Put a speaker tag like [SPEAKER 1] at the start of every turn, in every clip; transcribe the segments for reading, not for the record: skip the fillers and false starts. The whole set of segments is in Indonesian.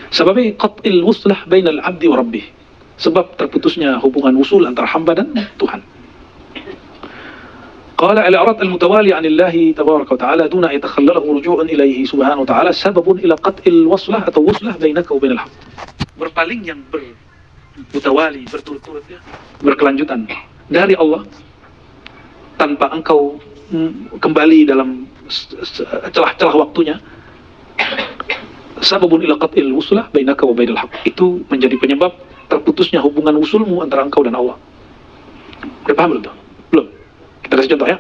[SPEAKER 1] Sebabnya qat'il wuslah bainal abdi wa rabbih. Sebab terputusnya hubungan usul antara hamba dan Tuhan. Qala al-i'rad al-mutawali 'anillahi tabaraka wa ta'ala duna yatakhallalahu ruju'un ilaihi subhanahu wa ta'ala sababun ila qat'il waslah atau wuslah bainaka wa bainal haqq. Berpaling yang bermutawali, berturut-turut ya, berkelanjutan dari Allah tanpa engkau kembali dalam celah-celah waktunya. Sababun ila qat'il wuslah bainaka wa bainal haqq. Itu menjadi penyebab terputusnya hubungan usulmu antara engkau dan Allah. Udah paham belum tuh? Belum. Kita kasih contoh ya.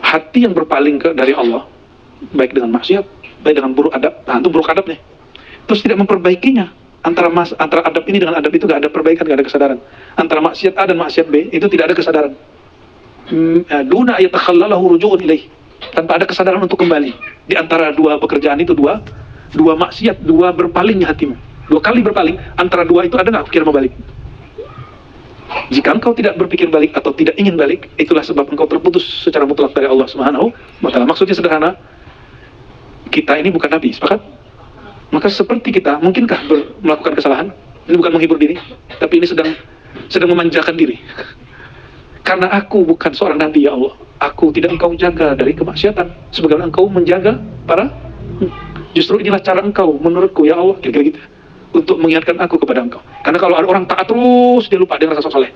[SPEAKER 1] Hati yang berpaling dari Allah, baik dengan maksiat, baik dengan buruk adab. Nah, itu buruk adab nih. Terus tidak memperbaikinya. Antara adab ini dengan adab itu gak ada perbaikan, gak ada kesadaran. Antara maksiat A dan maksiat B itu tidak ada kesadaran. Duna yatakhallalahu ruju'un ilaih. Tanpa ada kesadaran untuk kembali. Di antara dua pekerjaan itu, dua maksiat, dua berpalingnya hatimu. Dua kali berpaling, antara dua itu ada nggak pikir mau balik? Jika engkau tidak berpikir balik atau tidak ingin balik, itulah sebab engkau terputus secara mutlak dari Allah Subhanahu wa ta'ala. Maksudnya sederhana, kita ini bukan nabi, sepakat? Maka seperti kita, mungkinkah melakukan kesalahan? Ini bukan menghibur diri, tapi ini sedang memanjakan diri. Karena aku bukan seorang nabi, ya Allah, aku tidak engkau jaga dari kemaksiatan sebagaimana engkau menjaga para. Justru inilah cara engkau menurutku, ya Allah, kira-kira gitu, untuk mengingatkan aku kepada engkau. Karena kalau ada orang taat terus, dia lupa, dia merasa soleh,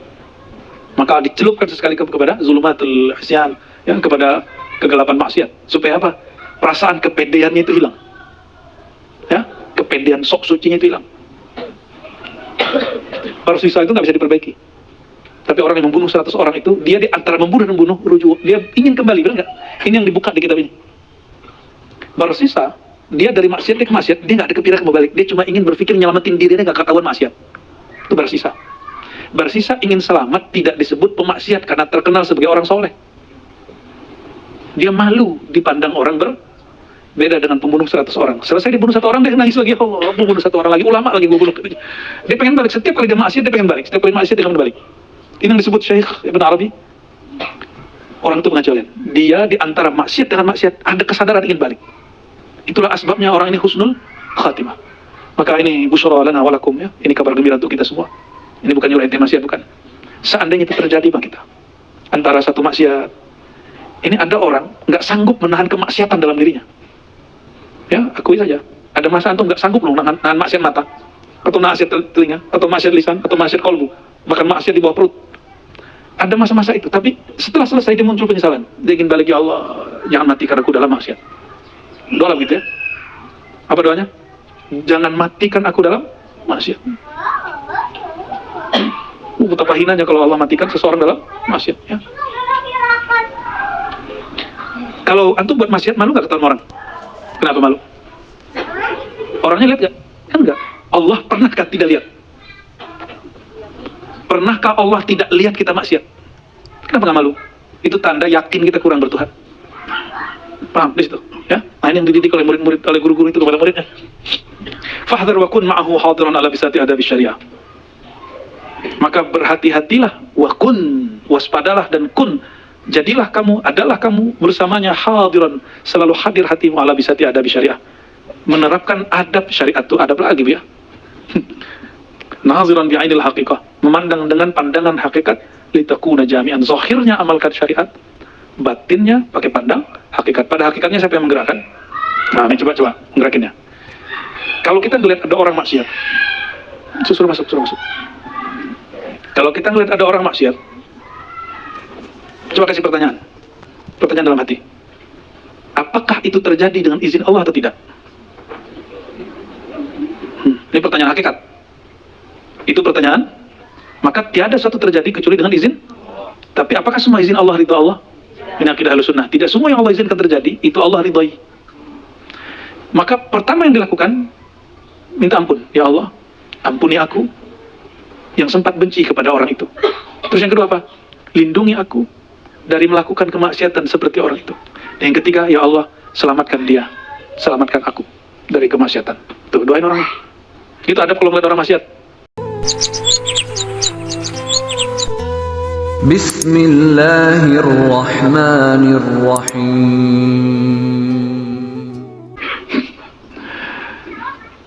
[SPEAKER 1] maka dicelupkan sesekali kepada zulumatul isyan, ya, kepada kegelapan maksiat. Supaya apa? Perasaan kepedeannya itu hilang, ya, kepedean sok sucinya itu hilang. Baru sisa itu nggak bisa diperbaiki. Tapi orang yang membunuh 100 orang itu, dia di antara membunuh dan membunuh, rujuk. Dia ingin kembali, benar nggak? Ini yang dibuka di kitab ini. Baru sisa, dia dari maksiat ke maksiat, dia nggak ada kepikiran mau balik. Dia cuma ingin berpikir nyelamatin diri, dia nggak ketahuan maksiat. Itu bersisa. Bersisa ingin selamat, tidak disebut pemaksiat karena terkenal sebagai orang soleh. Dia malu dipandang orang beda dengan pembunuh 100 orang. Selesai dibunuh 1 orang, dia nangis lagi. Oh, bunuh 1 orang lagi, ulama lagi gue bunuh. Dia pengen balik. Setiap kali dia maksiat, dia pengen balik. Setiap kali maksiat, dia pengen balik. Ini yang disebut Syekh Ibn Arabi. Orang itu mengajar kalian. Dia di antara maksiat dengan maksiat ada kesadaran ingin balik. Itulah asbabnya orang ini husnul khatimah. Maka ini busyra lana walakum, ya. Ini kabar gembira untuk kita semua. Ini bukan nyuruh ente maksiat, bukan. Seandainya itu terjadi bang kita, antara satu maksiat, ini ada orang nggak sanggup menahan kemaksiatan dalam dirinya. Ya, akui saja. Ada masa antum nggak sanggup loh nahan maksiat mata, atau maksiat telinga, atau maksiat lisan, atau maksiat kolbu, bahkan maksiat di bawah perut. Ada masa-masa itu, tapi setelah selesai dia muncul penyesalan. Dia ingin balik, ya Allah, jangan matikan aku dalam maksiat. Doa gitu ya. Apa doanya? Jangan matikan aku dalam maksiat. Betapa hinanya kalau Allah matikan seseorang dalam maksiat, ya. Kalau antum buat maksiat, malu nggak ketahuan orang? Kenapa malu? Orangnya lihat nggak? Kan nggak. Allah pernahkah tidak lihat? Pernahkah Allah tidak lihat kita maksiat? Kenapa nggak malu? Itu tanda yakin kita kurang bertuhan. Paham di situ? Ya? Nah, ini yang dididik oleh murid-murid, oleh guru-guru itu kepada muridnya. Fahdhar wa kun ma'ahu hadiran ala bisati adabi syariah. Maka berhati-hatilah, wa kun, waspadalah dan kun, jadilah kamu, adalah kamu bersamanya hadiran, selalu hadir hatimu ala bisati adabi syariah. Menerapkan adab syariat itu adab lagi, ya. Naziran bi'ainil haqiqah, memandang dengan pandangan hakikat, litakuna jami'an, zahirnya amalkan syariat, batinnya pakai pandang hakikat. Pada hakikatnya siapa yang menggerakkan? Nah, ini coba menggerakinnya. Kalau kita ngelihat ada orang maksiat, suruh masuk. Kalau kita ngelihat ada orang maksiat, coba kasih pertanyaan dalam hati. Apakah itu terjadi dengan izin Allah atau tidak? Ini pertanyaan hakikat. Itu pertanyaan, maka tiada suatu terjadi kecuali dengan izin. Tapi apakah semua izin Allah ridha Allah? Ini akidah Ahlussunnah. Tidak semua yang Allah izinkan terjadi itu Allah ridhai. Maka pertama yang dilakukan, minta ampun. Ya Allah, ampuni aku yang sempat benci kepada orang itu. Terus yang kedua apa? Lindungi aku dari melakukan kemaksiatan seperti orang itu. Dan yang ketiga, ya Allah, selamatkan dia, selamatkan aku dari kemaksiatan. Tuh, doain orang. Itu ada kalau melihat orang maksiat.
[SPEAKER 2] Bismillahirrahmanirrahim.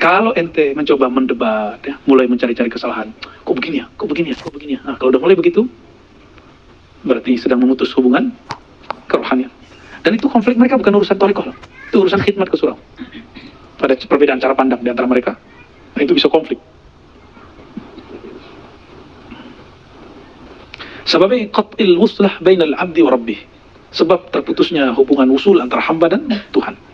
[SPEAKER 1] Kalau ente mencoba mendebat, ya, mulai mencari-cari kesalahan, kok begini ya, kok begini ya, kok begini ya. Nah, kalau udah mulai begitu, berarti sedang memutus hubungan kerohanian. Dan itu konflik mereka bukan urusan thariqah, itu urusan khidmat ke surau. Ada perbedaan cara pandang di antara mereka, nah, itu bisa konflik. Sebabnya qat'il wuslah bainal abdi wa rabbih. Sebab terputusnya hubungan usul antara hamba dan Tuhan.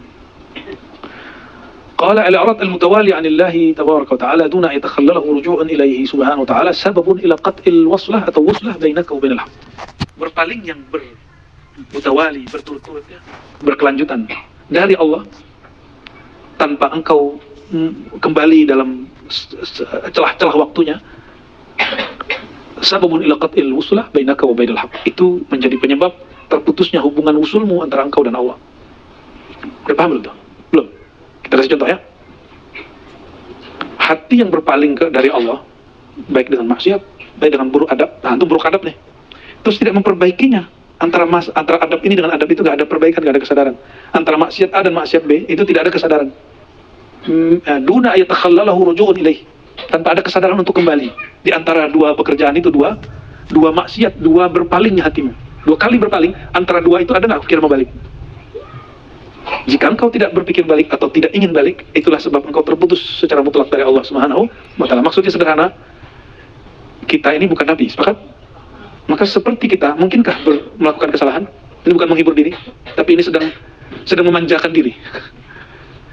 [SPEAKER 1] قال الإعراض المتوالي عن الله تبارك وتعالى دون أن يتخلله رجوع إليه سبحانه وتعالى سبب إلى قطع الوصلة atau وصلة بينك وبين الحق. Berpaling yang bermutawali, berturut-turut, ya, berkelanjutan dari Allah tanpa engkau kembali dalam celah-celah waktunya. Sababun ila qat'il wuslah bainaka wa bainal haq. Itu menjadi penyebab terputusnya hubungan usulmu antara engkau dan Allah. Udah paham belum tuh? Belum. Kita kasih contoh ya. Hati yang berpaling dari Allah, baik dengan maksiat, baik dengan buruk adab, nah itu buruk adab nih. Terus tidak memperbaikinya. Antara adab ini dengan adab itu gak ada perbaikan, gak ada kesadaran. Antara maksiat A dan maksiat B itu tidak ada kesadaran. Duna ayatakhallalahu ruju'un ilaih. Tanpa ada kesadaran untuk kembali. Di antara dua pekerjaan itu, dua maksiat, dua berpalingnya hatimu. Dua kali berpaling, antara dua itu ada gak kira mau balik? Jika engkau tidak berpikir balik atau tidak ingin balik, itulah sebab engkau terputus secara mutlak dari Allah Subhanahu wa Ta'ala. Maksudnya sederhana, kita ini bukan nabi, sepakat? Maka seperti kita, mungkinkah melakukan kesalahan? Ini bukan menghibur diri, tapi ini sedang memanjakan diri.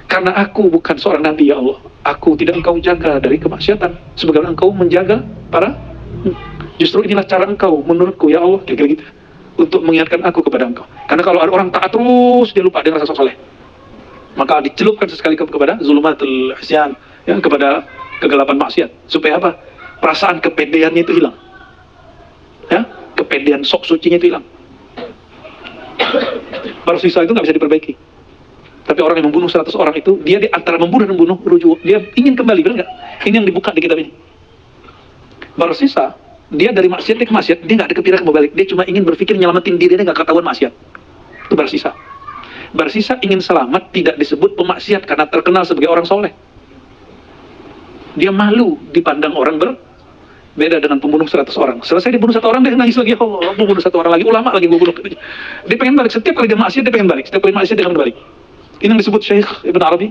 [SPEAKER 1] Karena aku bukan seorang nabi, ya Allah. Aku tidak engkau jaga dari kemaksiatan, sebagaimana engkau menjaga para. Justru inilah cara engkau menurutku, ya Allah, kira-kira gitu, untuk mengingatkan aku kepada engkau. Karena kalau ada orang taat terus, dia lupa dengan rasa soleh, maka dicelupkan sesekali kepada zulumatul isyan, ya, kepada kegelapan maksiat. Supaya apa? Perasaan kepedeannya itu hilang, ya, kepedean sok sucinya itu hilang. Baru sisa itu nggak bisa diperbaiki. Tapi orang yang membunuh 100 orang itu, dia di antara membunuh dan membunuh rujuk, dia ingin kembali, benar nggak? Ini yang dibuka di kitab ini. Baru sisa, dia dari maksiat ke maksiat, dia nggak ada kepikiran mau balik. Dia cuma ingin berpikir nyelamatin diri, dia nggak ketahuan maksiat. Itu bersisa. Bersisa ingin selamat, tidak disebut pemaksiat karena terkenal sebagai orang soleh. Dia malu dipandang orang beda dengan pembunuh 100 orang. Selesai dibunuh 1 orang, dia nangis lagi, Allah, membunuh 1 orang lagi, ulama lagi gue bunuh. Dia pengen balik, setiap kali dia maksiat, dia pengen balik. Setiap kali maksiat, dia pengen balik. Ini yang disebut Syekh Ibn Arabi.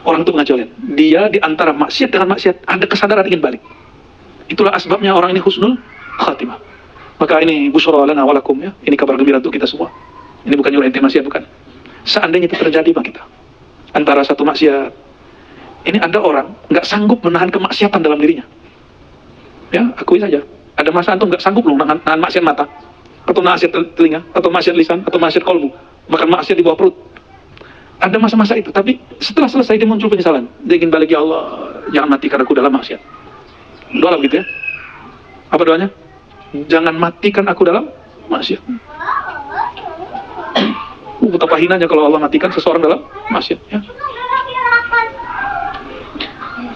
[SPEAKER 1] Orang itu mengajauhin. Dia di antara maksiat dengan maksiat, ada kesadaran ingin balik. Itulah asbabnya orang ini husnul khatimah. Maka ini busyara lana walakum, ya. Ini kabar gembira untuk kita semua. Ini bukan nyuruh ente maksiat, bukan. Seandainya itu terjadi bang kita, antara satu maksiat, ini ada orang nggak sanggup menahan kemaksiatan dalam dirinya. Ya, akui saja. Ada masa antum nggak sanggup loh nahan maksiat mata, atau maksiat telinga, atau maksiat lisan, atau maksiat kolbu, bahkan maksiat di bawah perut. Ada masa-masa itu, tapi setelah selesai dia muncul penyesalan. Dia ingin balik, ya Allah, jangan matikan aku dalam maksiat. Doa lah begitu ya. Apa doanya? Jangan matikan aku dalam maksiat. Betapa hinanya kalau Allah matikan seseorang dalam maksiat, ya.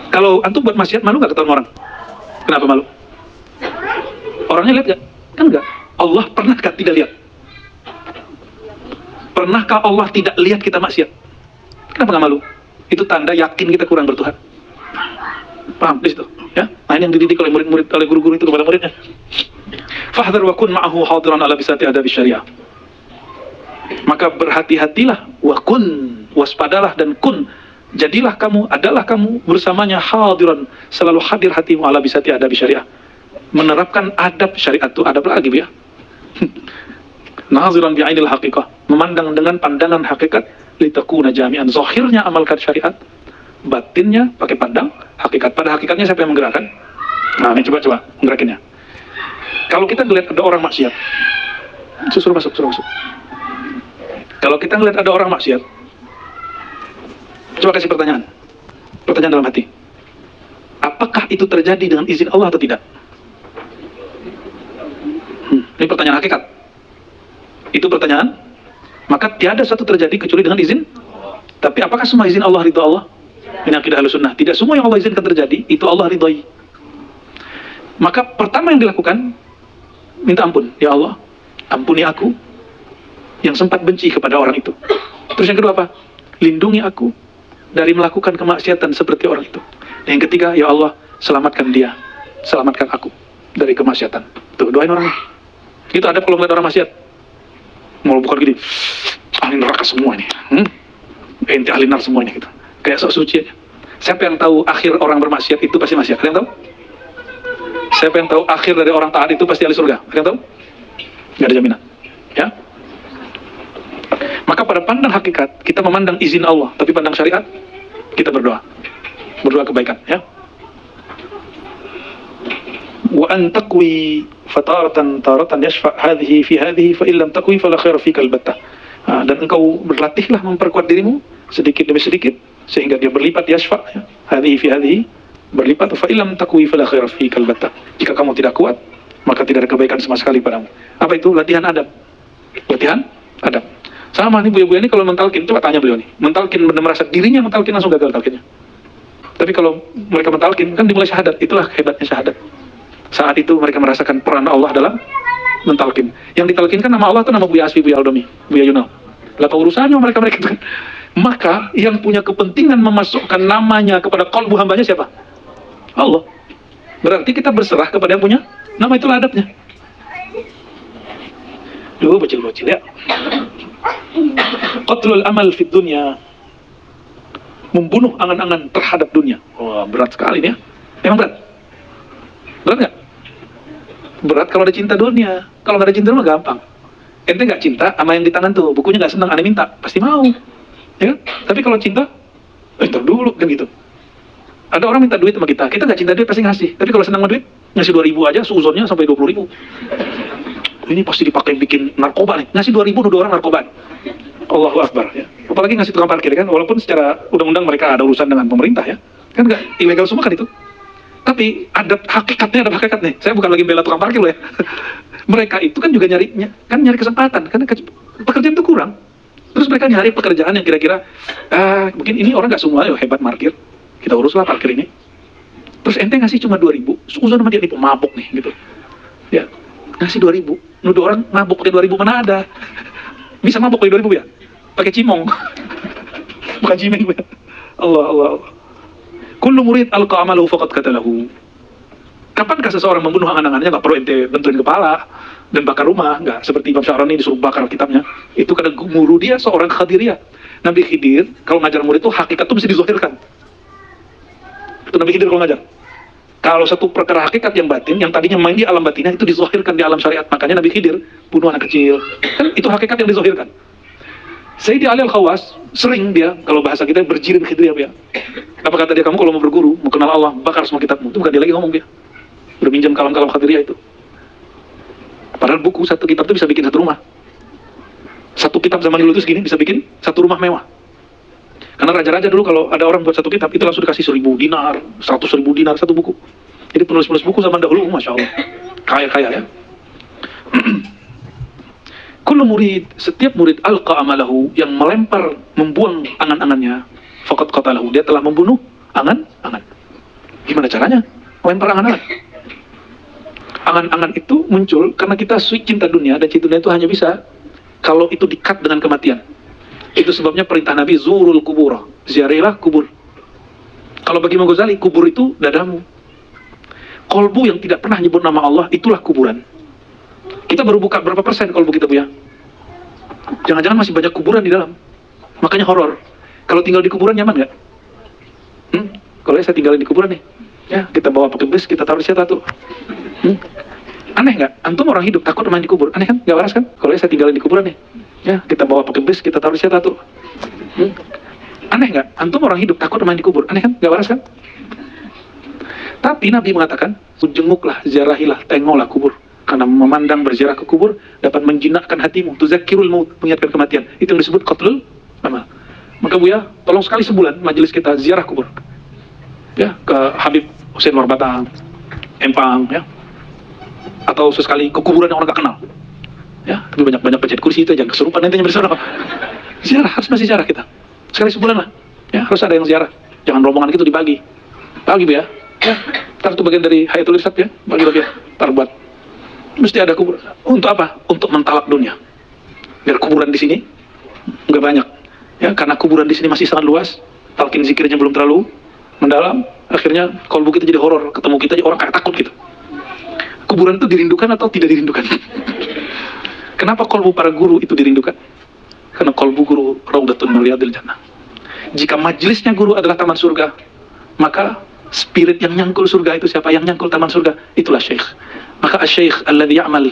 [SPEAKER 1] Kalau antum buat maksiat, malu nggak ketahuan orang? Kenapa malu? Orangnya lihat gak? Kan enggak. Allah pernahkah tidak lihat? Pernahkah Allah tidak lihat kita maksiat? Kenapa nggak malu? Itu tanda yakin kita kurang bertuhan. Paham di situ? Ya? Nah, ini yang dididik oleh murid-murid, oleh guru-guru itu kepada muridnya. Fahdhar wa kun ma'ahu hadiran ala bisati adabi syariah. Maka berhati-hatilah, wa kun, waspadalah dan kun, jadilah kamu, adalah kamu bersamanya hadiran, selalu hadir hatimu ala bisati adabi syariah. Menerapkan adab syariat itu adab lagi, ya. Naziran bi'ainil haqiqah, memandang dengan pandangan hakikat, litakuna jami'an. Zahirnya amalkan syariat, batinnya pakai pandang hakikat. Pada hakikatnya siapa yang menggerakkan? Nah, ini coba menggerakinnya. Kalau kita ngelihat ada orang maksiat, suruh masuk. Kalau kita ngelihat ada orang maksiat, coba kasih pertanyaan dalam hati. Apakah itu terjadi dengan izin Allah atau tidak? Ini pertanyaan hakikat. Itu pertanyaan, maka tiada satu terjadi kecuali dengan izin. Tapi apakah semua izin Allah ridha Allah? Ini akidah Ahlussunnah. Tidak semua yang Allah izinkan terjadi itu Allah ridhai. Maka pertama yang dilakukan, minta ampun, ya Allah, ampuni aku yang sempat benci kepada orang itu. Terus yang kedua apa? Lindungi aku dari melakukan kemaksiatan seperti orang itu. Dan yang ketiga, ya Allah, selamatkan dia, selamatkan aku dari kemaksiatan. Tuh, doain orang. Itu ada kalau ngeliat orang maksiat, mau bukan gini, ahli neraka semua ini, ente ahli neraka semua ini, gitu. Kayak sok suci aja. Siapa yang tahu akhir orang bermaksiat itu pasti maksiat? Ada yang tahu? Siapa yang tahu akhir dari orang taat itu pasti ahli surga? Ada yang tahu? Gak ada jaminan. Ya. Maka pada pandang hakikat kita memandang izin Allah, tapi pandang syariat kita berdoa kebaikan, ya. Wa an taqwi fataratan yashfa' hadhihi fi hadhihi fa illam taqwi fala khaira fika albattah. Dan engkau berlatihlah memperkuat dirimu sedikit demi sedikit sehingga dia berlipat, yashfa', ya. Hadhihi fi hadhihi, berlipat. Fa illam taqwi fala khaira fika albattah. Jika kamu tidak kuat, maka tidak ada kebaikan sama sekali padamu. Apa itu? Latihan adab. Latihan adab. Sama nih buya-buya ini kalau mentalkin, coba tanya beliau nih. Mentalkin benar merasa dirinya mentalkin langsung gagal talkinnya. Tapi kalau mereka mentalkin, kan dimulai syahadat. Itulah hebatnya syahadat. Saat itu mereka merasakan peran Allah dalam mentalkin. Yang ditalkinkan nama Allah itu nama Buya Asfi, Buya Aldomi, Buya Yunal. Lalu urusannya mereka itu kan. Maka yang punya kepentingan memasukkan namanya kepada qalbu hambanya siapa? Allah. Berarti kita berserah kepada yang punya nama, itulah adabnya. Duh, bocil-bocil ya. Qatlul amal fid dunya, membunuh angan-angan terhadap dunia. Wah, berat sekali nih ya. Emang berat? Berat nggak? Berat kalau ada cinta dunia. Kalau nggak ada cinta mah gampang. Ente nggak cinta sama yang di tangan tuh, bukunya nggak senang, aneh minta, pasti mau. Ya kan? Tapi kalau cinta, ntar dulu kan gitu. Ada orang minta duit sama kita nggak cinta duit pasti ngasih. Tapi kalau senang sama duit, ngasih 2.000 aja, suzonnya sampai 20.000. Ini pasti dipakai bikin narkoba nih. Ngasih 2.000 nuduh orang narkoba. Allahu Akbar, ya. Apalagi ngasih tukang parkir kan, walaupun secara undang-undang mereka ada urusan dengan pemerintah, ya. Kan nggak ilegal semua kan itu. Tapi ada hakikatnya, ada hakikatnya. Saya bukan lagi bela tukang parkir loh ya. Mereka itu kan juga nyari kesempatan, karena pekerjaan itu kurang. Terus mereka nyari pekerjaan yang kira-kira, mungkin ini orang nggak semua hebat parkir, kita uruslah parkir ini. Terus ente ngasih cuma 2.000, seuzon sama dia nih pemabuk nih, gitu. Ya, ngasih 2.000, nuduh orang mabuk pakai 2.000, mana ada? Bisa mabuk pakai 2.000 ya? Pakai cimong, bukan cimeng ya. Allah. Kullu murid alqa amalahu faqad qatalahu. Kapankah seseorang membunuh angan-angannya? Nggak perlu ente benturin kepala dan bakar rumah, nggak seperti Imam Sya'rani disuruh bakar kitabnya. Itu karena guru dia seorang Khadiriyah. Nabi Khidir kalau ngajar murid itu hakikat itu mesti dizohirkan. Itu Nabi Khidir kalau ngajar. Kalau satu perkara hakikat yang batin, yang tadinya main di alam batinnya, itu dizohirkan di alam syariat. Makanya Nabi Khidir bunuh anak kecil. Kan itu hakikat yang dizohirkan. Sayyidi Ali Al-Khawas sering dia, kalau bahasa kita, berjirim Khidriyah ya. Apa kata dia, kamu kalau mau berguru, mau kenal Allah, bakar semua kitabmu. Itu bukan dia lagi ngomong dia. Berminjam kalam-kalam Khadiriyah itu. Padahal buku satu kitab itu bisa bikin satu rumah. Satu kitab zaman dulu itu segini bisa bikin satu rumah mewah. Karena raja-raja dulu kalau ada orang buat satu kitab, itu langsung dikasih 1.000 dinar, 100.000 dinar satu buku. Jadi penulis-penulis buku zaman dahulu, Masya Allah, kaya-kaya ya. Kullu murid, setiap murid alqa amalahu, yang melempar, membuang angan-angannya, faqad qatalahu, dia telah membunuh angan-angan. Gimana caranya? Melempar angan-angan. Angan-angan itu muncul karena kita cinta dunia, dan cinta dunia itu hanya bisa kalau itu dikat dengan kematian. Itu sebabnya perintah Nabi, zurul kubur, ziarilah kubur. Kalau bagi Imam Ghazali, kubur itu dadamu. Kolbu yang tidak pernah nyebut nama Allah, itulah kuburan. Kita baru buka berapa persen kolbu kita, Bu ya? Jangan-jangan masih banyak kuburan di dalam. Makanya horor. Kalau tinggal di kuburan nyaman nggak? Kalau saya tinggalin di kuburan nih, ya kita bawa pakai bus, kita taruh di situ tuh. Aneh nggak? Antum orang hidup takut main di kubur, aneh kan? Nggak waras kan? Kalau saya tinggalin di kuburan nih, ya kita bawa pakai bus, kita taruh di situ tuh. Aneh nggak? Antum orang hidup takut main di kubur, aneh kan? Nggak waras kan? Tapi Nabi mengatakan, jenguklah, ziarahilah, tengoklah kubur. Karena memandang berziarah ke kubur dapat menjinakkan hatimu, tuzakirul maut, mengingatkan kematian. Itu yang disebut qatlul amal. Maka Buya, tolong sekali sebulan majelis kita ziarah kubur. Ya, ke Habib Hussein Warbatang, Empang, ya. Atau sesekali ke kuburan yang orang gak kenal. Ya, tapi banyak-banyak pencet kursi itu, jangan kesurupan nantinya bersama. Ziarah, harus masih ziarah kita. Sekali sebulan lah. Ya, harus ada yang ziarah. Jangan rombongan gitu dibagi. Bagi Bu ya. Ya, ntar itu bagian dari Hayatul Irsyad ya, bagi-bagi ya. Ntar buat. Mesti ada kubur. Untuk apa? Untuk mentalak dunia. Biar kuburan di sini nggak banyak. Ya, karena kuburan di sini masih sangat luas. talqin zikirnya belum terlalu mendalam, akhirnya kolbu kita jadi horor, ketemu kita orang kayak takut gitu. Kuburan itu dirindukan atau tidak dirindukan? Kenapa kolbu para guru itu dirindukan? Karena kolbu guru raudatun min riyadil jannah. Jika majelisnya guru adalah taman surga, maka spirit yang nyangkul surga itu siapa? Yang nyangkul taman surga, itulah syekh. Maka asy-syekh alladzi ya'mal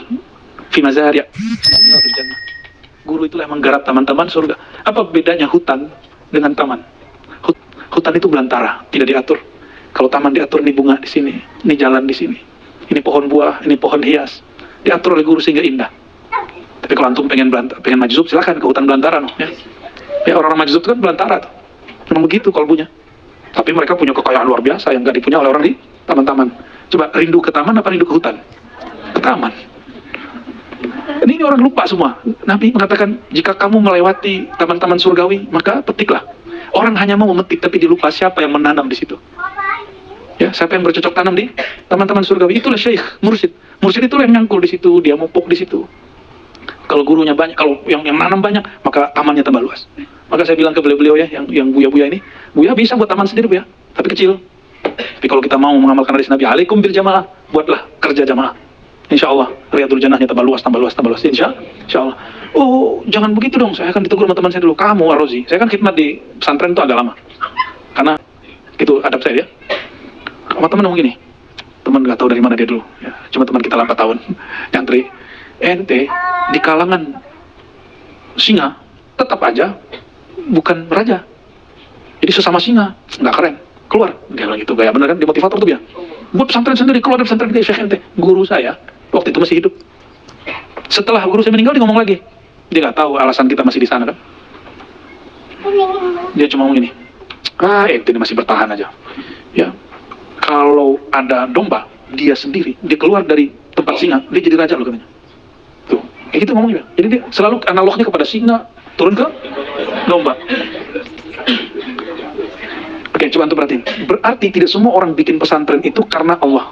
[SPEAKER 1] fi mazari' riyadil jannah. Guru itulah yang menggarap taman-taman surga. Apa bedanya hutan dengan taman? Hutan itu belantara, tidak diatur. Kalau taman diatur, ini bunga di sini, ini jalan di sini, ini pohon buah, ini pohon hias. Diatur oleh guru sehingga indah. Tapi kalau antum pengen majzub, silakan ke hutan belantara, no, ya. Ya, orang-orang majzub itu kan belantara tuh. Memang begitu kolbunya. Tapi mereka punya kekayaan luar biasa yang gak dipunya oleh orang di taman-taman. Coba rindu ke taman apa rindu ke hutan? Ke taman. Ini orang lupa semua. Nabi mengatakan, jika kamu melewati taman-taman surgawi, maka petiklah. Orang hanya mau memetik, tapi dilupa siapa yang menanam di situ. Ya, siapa yang bercocok tanam di taman-taman surgawi? Itulah syekh, mursyid. Mursyid itulah yang nyangkul di situ, dia mupuk di situ. Kalau gurunya banyak, kalau yang nanam banyak, maka tamannya tambah luas. Maka saya bilang ke beliau-beliau ya, yang buya-buya ini, buya bisa buat taman sendiri buya, tapi kecil. Tapi kalau kita mau mengamalkan hadis Nabi, alaikum bil jamaah, buatlah kerja jamaah. Insya Allah, riyadul jannahnya tambah luas, insya Allah. Oh, jangan begitu dong, saya akan ditegur sama teman saya dulu. Kamu, Arozi, saya kan khidmat di pesantren itu agak lama. Karena itu adab saya ya. Sama teman ngomong gini, teman gak tahu dari mana dia dulu. Ya, cuma teman kita 8 tahun, nyantri. Ente, di kalangan singa, tetap aja bukan raja. Jadi sesama singa, nggak keren. Keluar, dia bilang gitu, gaya bener kan, dia motivator tuh dia. Buat pesantren sendiri, keluar dari pesantren kita, Syekh ente. Guru saya, waktu itu masih hidup. Setelah guru saya meninggal, dia ngomong lagi. Dia nggak tahu alasan kita masih di sana kan. Dia cuma ngomong gini, ente ini masih bertahan aja. Ya, kalau ada domba, dia sendiri, dia keluar dari tempat singa, dia jadi raja loh katanya. Tuh, kayak gitu ngomongnya. Jadi dia selalu analognya kepada singa, turun ke domba. Oke, coba antum perhatiin. Berarti tidak semua orang bikin pesantren itu karena Allah.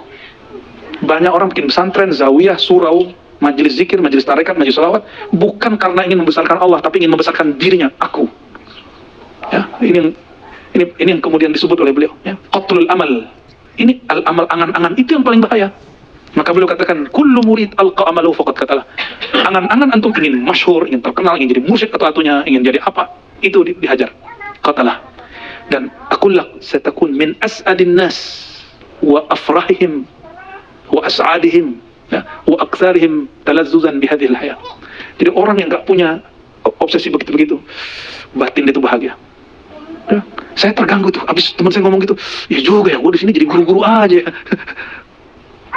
[SPEAKER 1] Banyak orang bikin pesantren, zawiyah, surau, majelis zikir, majelis tarekat, majelis salawat, bukan karena ingin membesarkan Allah, tapi ingin membesarkan dirinya, aku. Ya, ini yang kemudian disebut oleh beliau. Ya, qatlul amal. Ini al-amal angan-angan itu yang paling bahaya. Maka beliau katakan, kullu murid alqa amalu faqad katalah. Angan-angan antum ingin masyhur, ingin terkenal, ingin jadi mursyid atau atunya, ingin jadi apa, itu dihajar. Katalah. Dan akulak satakun min as'adin nas wa afrahihim wa as'adihim ya, wa aktsarihim talazzuzan bihadhil hayat. Jadi orang yang enggak punya obsesi begitu-begitu, batin dia itu bahagia. Ya, saya terganggu tuh, abis teman saya ngomong gitu, ya juga ya, gue di sini jadi guru-guru aja.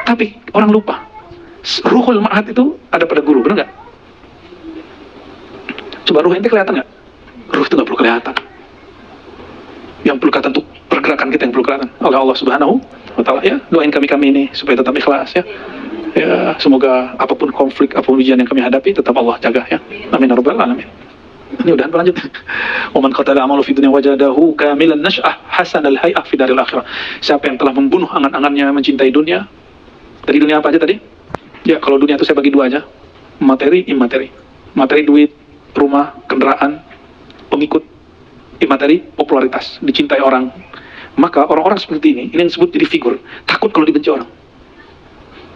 [SPEAKER 1] Tapi orang lupa, ruhul ma'had itu ada pada guru, benar nggak? Coba ruh ente kelihatan nggak? Ruh itu nggak perlu kelihatan. Yang perlu kelihatan tuh pergerakan kita yang perlu kelihatan oleh Allah Subhanahu wa Ta'ala. Ya, doain kami ini supaya tetap ikhlas ya. Ya, semoga apapun konflik, apapun ujian yang kami hadapi tetap Allah jaga ya. Amin ya rabbal alamin. Ini udah berlanjut. Wa man qatala amalu fi dunya wajadahu kamilan nash'ah hasanal hay'ah fi daril akhirah. Siapa yang telah membunuh angan-angannya mencintai dunia. Dari dunia apa aja tadi? Ya, kalau dunia itu saya bagi dua aja. Materi, imateri. Materi, duit, rumah, kendaraan, pengikut. Imateri, popularitas, dicintai orang. Maka orang-orang seperti ini yang disebut jadi figur, takut kalau dibenci orang.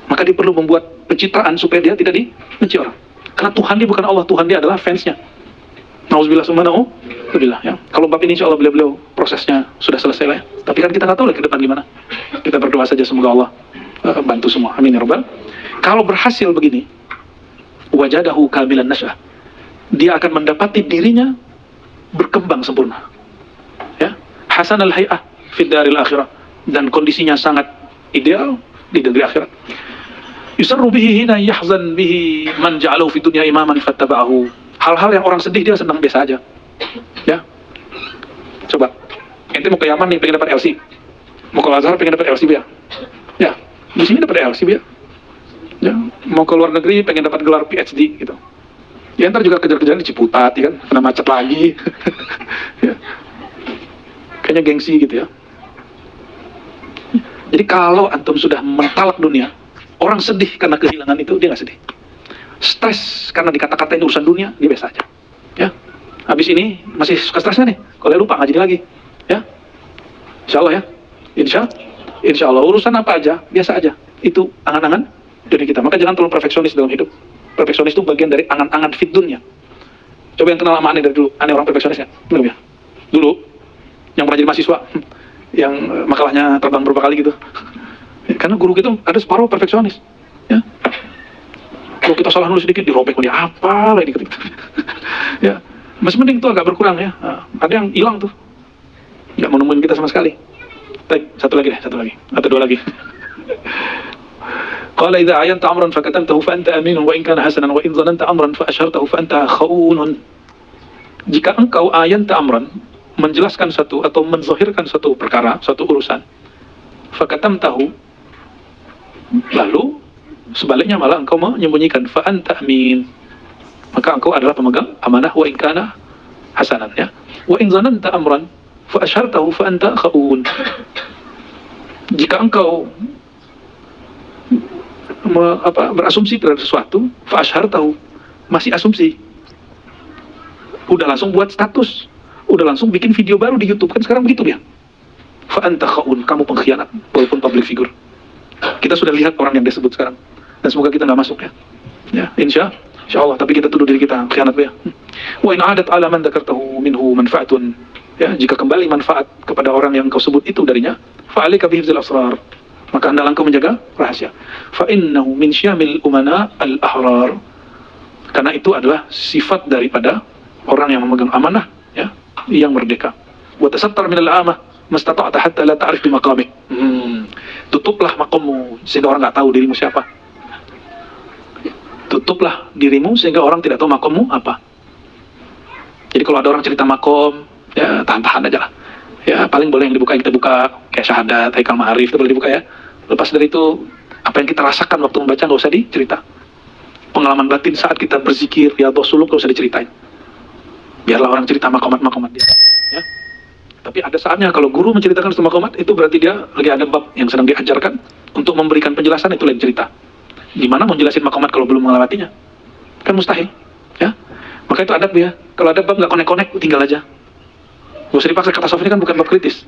[SPEAKER 1] Maka dia perlu membuat pencitraan supaya dia tidak dibenci orang. Karena Tuhan dia bukan Allah, Tuhan dia adalah fansnya. Nauzubillah subhanahu wa ya. Kalau bab ini insya Allah beliau prosesnya sudah selesai lah ya. Tapi kan kita nggak tahu lagi ke depan gimana. Kita berdoa saja semoga Allah bantu semua. Amin ya rabbal. Kalau berhasil begini, wajadahu kamilan nasyah. Dia akan mendapati dirinya berkembang sempurna. Ya, hasanal hay'ah fid daril akhirah, dan kondisinya sangat ideal di negeri akhirat. Yusarru bihi hina yahzan bihi man ja'alahu fid dunya imaman fattaba'ahu. Hal-hal yang orang sedih dia senang biasa aja. Ya. Coba, ente mau ke Yaman nih pengen dapat LC. Mau ke Al-Azhar pengen dapat LC ya. Ya, di sini dapat LC ya. Ya, mau ke luar negeri pengen dapat gelar PhD gitu. Ya ntar juga kejar-kejaran di Ciputat, ya kan, kena macet lagi. Ya. Kayaknya gengsi gitu ya. Jadi kalau antum sudah mentalak dunia, orang sedih karena kehilangan itu, dia nggak sedih. Stres karena dikata-katain urusan dunia, dia biasa aja. Ya. Habis ini masih suka stresnya nih, kalau lupa nggak jadi lagi. Insya Allah ya. Insya Allah urusan apa aja biasa aja. Itu angan-angan dari kita. Maka jangan terlalu perfeksionis dalam hidup. Perfeksionis itu bagian dari angan-angan fit dunia. Coba yang kenal sama aneh dari dulu. Aneh orang perfeksionis ya? Belum ya? Dulu yang pernah jadi mahasiswa yang makalahnya terbang berapa kali gitu. Karena guru kita ada separuh perfeksionis. Ya. Kalau kita salah nulis sedikit dirobek dia apa lagi dikit. Ya. Masih mending itu agak berkurang ya. Ada yang hilang tuh. Nggak mau nemuin kita sama sekali. Satu lagi. Atau dua lagi. Qala idza ayanta amran fakatamtahu fa anta aminun wa in kana hasanan wa in dhananta amran fa ashartahu fa anta khaunun. Jika engkau ayanta amran, menjelaskan satu atau menzahirkan satu perkara, satu urusan, fakatamtahu, lalu sebaliknya malah engkau menyembunyikan, fa anta amin, maka engkau adalah pemegang amanah wa in kana hasanan ya. Wa in dhananta amran fa ashartahu fa anta khaun. Jika engkau berasumsi terhadap sesuatu, fa ashartahu, masih asumsi, udah langsung buat status, udah langsung bikin video baru di YouTube, kan sekarang begitu ya. Fa anta khaun, kamu pengkhianat walaupun public figure. Kita sudah lihat orang yang disebut sekarang, dan semoga kita nggak masuk ya. Ya, insya Allah. Tapi kita tuduh diri kita khianat ya. Wa in adat ala man dzakartahu minhu manfaatun. Ya, jika kembali manfaat kepada orang yang kau sebut itu darinya, fa alika bihifdzil asrar, maka hendaklah engkau menjaga rahasia. Fa innahu min syamil umana al-ahrar, karena itu adalah sifat daripada orang yang memegang amanah ya, yang merdeka. Wa tasattar min al-amah mastata'ta hatta la ta'rif bi maqamik. Tutuplah makammu sehingga orang nggak tahu dirimu siapa. Tutuplah dirimu sehingga orang tidak tahu makammu apa. Jadi kalau ada orang cerita makom, ya tahan-tahan aja lah. Ya paling boleh yang dibuka, yang kita buka kayak syahadat, haikal ma'arif itu boleh dibuka ya. Lepas dari itu, apa yang kita rasakan waktu membaca nggak usah dicerita. Pengalaman batin saat kita berzikir, ya suluk nggak usah diceritain. Biarlah orang cerita makomat-makomat dia. Ya. Tapi ada saatnya kalau guru menceritakan satu makomat, itu berarti dia lagi ada bab yang sedang diajarkan untuk memberikan penjelasan, itu lain cerita. Gimana mau jelasin makomat kalau belum melewatinya? Kan mustahil. Ya. Maka itu adab ya. Kalau ada bab nggak konek-konek, tinggal aja. Gak usah dipaksa. Kata tasawuf ini kan bukan bab kritis,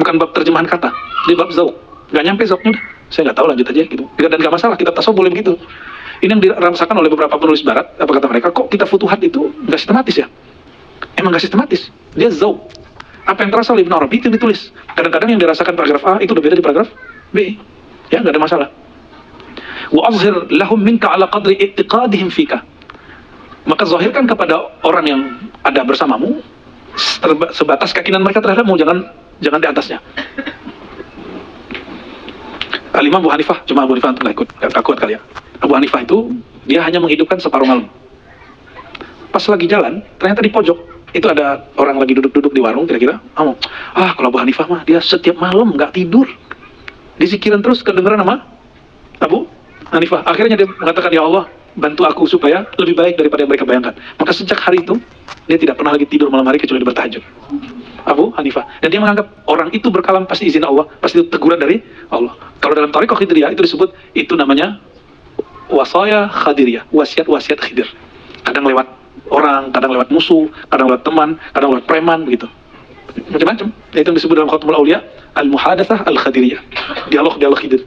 [SPEAKER 1] bukan bab terjemahan kata, dia bab zauk. Gak nyampe zauknya udah, saya nggak tahu, lanjut aja gitu. Dan gak masalah, kitab tasawuf boleh begitu. Ini yang dirasakan oleh beberapa penulis barat, apa kata mereka, kok kitab futuhat itu nggak sistematis ya? Emang nggak sistematis, dia zauk. Apa yang terasa oleh Ibn Arabi itu ditulis. Kadang-kadang yang dirasakan paragraf A itu udah beda di paragraf B. Ya nggak ada masalah. Wa azhir lahum minka ala qadri i'tiqadihim fika, maka zahirkan kepada orang yang ada bersamamu sebatas keyakinan mereka terhadapmu, jangan di atasnya. Al-Imam Abu Hanifah, cuma Abu Hanifah nggak ikut, nggak kuat kali ya. Abu Hanifah itu dia hanya menghidupkan separuh malam. Pas lagi jalan, ternyata di pojok itu ada orang lagi duduk-duduk di warung, kira-kira kalau Abu Hanifah mah dia setiap malam nggak tidur, disikirin terus, kedengeran sama Abu Hanifah. Akhirnya dia mengatakan, ya Allah, bantu aku supaya lebih baik daripada yang mereka bayangkan. Maka sejak hari itu dia tidak pernah lagi tidur malam hari kecuali bertahajud. Abu Hanifah. Dan dia menganggap orang itu berkalam pasti izin Allah, pasti itu teguran dari Allah. Kalau dalam Thariqah Khidiriyah itu disebut, itu namanya wasaya Khadiriyah, wasiat-wasiat Khidir. Kadang lewat orang, kadang lewat musuh, kadang lewat teman, kadang lewat preman, begitu. Macam-macam. Itu yang disebut dalam Khatamul Auliya al-Muhadatsah al-Khadiriyah, dialog Khidir.